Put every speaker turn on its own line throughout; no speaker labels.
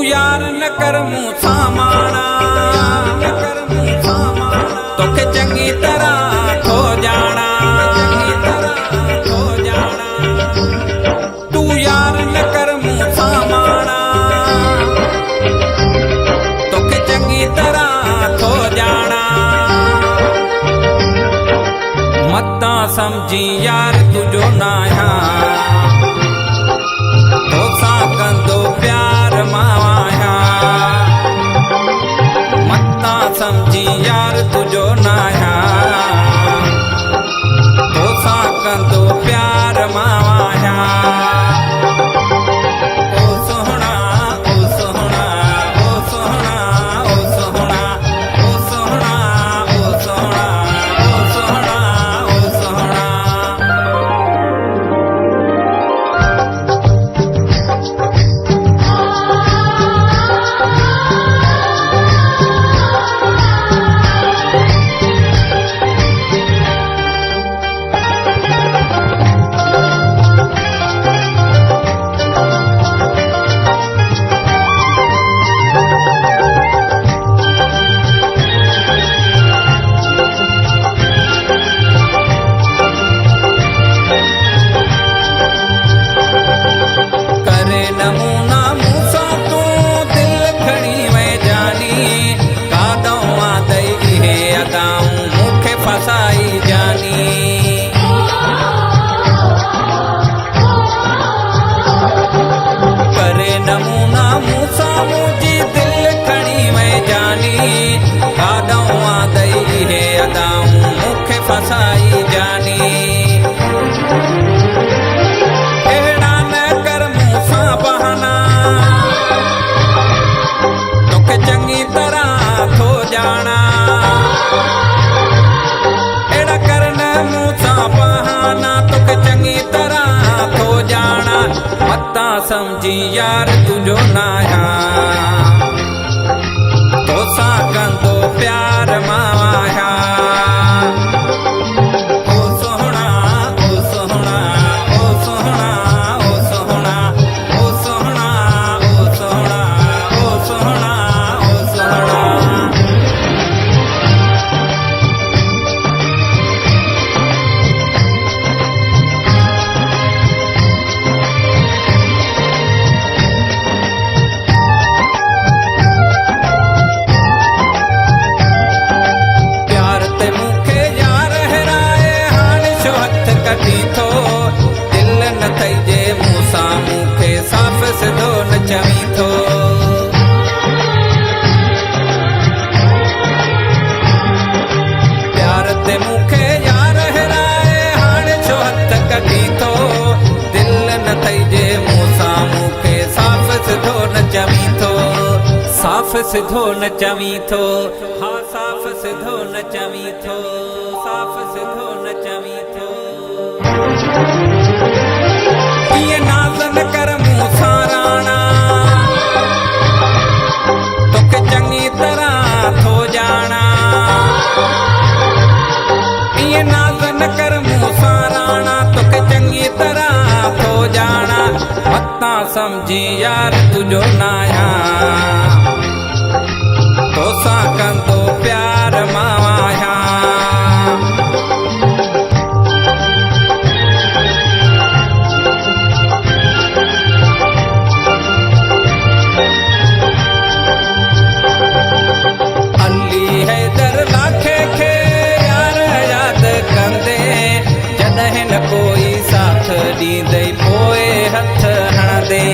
यार न कर मूं सामाना, तोखे चंगी तरह खो जाना, तू यार न कर मूं सामाना, तोखे चंगी तरह खो जाना। मत्ता समझी यार तुझो नाया, तोसां कंदो प्यार माया। मत्ता समझी यार तुझो नाया, तोसां कंदो प्यार माया। ओ सोहणा ओ सोहणा ओ सोहणा ओ सोहणा ओ सोहणा ओ सोहणा ओ सोहणा ओ सोहणा। फसाई जानी करे नमूना मूसा मुझी दिल खड़ी में जानी। कादवा दई है अदाऊं मुखे फसाई जानी। एड़ा न कर मूसा बहाना, तोखे चंगी तरह खो जाना। बहाना तोखे चंगी तरह खो जाना। मत्ता समझी यार तुझो नाया, तोसां कंदो प्यार माया। ओ सोहणा ओ सोहणा ओ सोहणा ओ सोहणा ओ सोहणा ओ सोहणा ओ सोहणा ओ सोहणा। दिल न थई जे मूंसां मूंखे साफ़ सिधो न चवीं थो। प्यार ते मूंखे यार हिराए हाणे छो हथ कढी थो। दिल न थई जे मूंसां मूंखे साफ़ सिधो न चवीं थो। साफ़ सिधो न चवीं थो, हा साफ़ सिधो न चवीं थो, साफ़ सिधो न चवीं थो। ये नाज़ न कर मूंसां राणा, तोखे चंगी तरह थो जाना। ये नाज़ न कर मूंसां राणा, तोखे चंगी तरह थो जाना। मत्ता समझी यार तुझो नाया, तोसां कंदो प्यार माया। कोई साथ ॾींदई पोइ हथ हणंदे।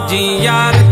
जी यार